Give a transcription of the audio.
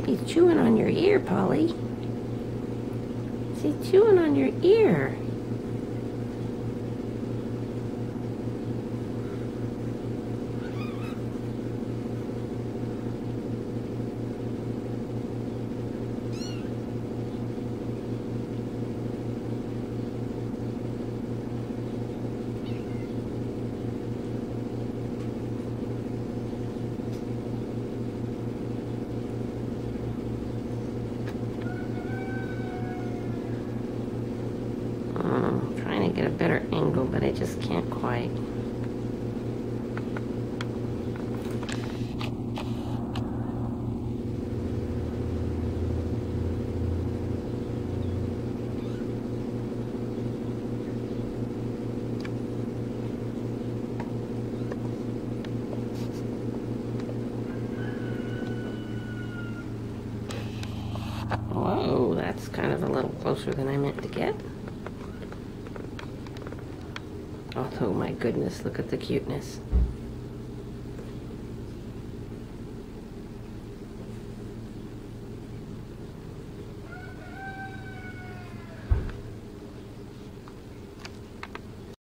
baby's chewing on your ear, Polly. Is he chewing on your ear? Trying to get a better angle, but I just can't quite. Whoa, that's kind of a little closer than I meant to get. Oh my goodness, look at the cuteness.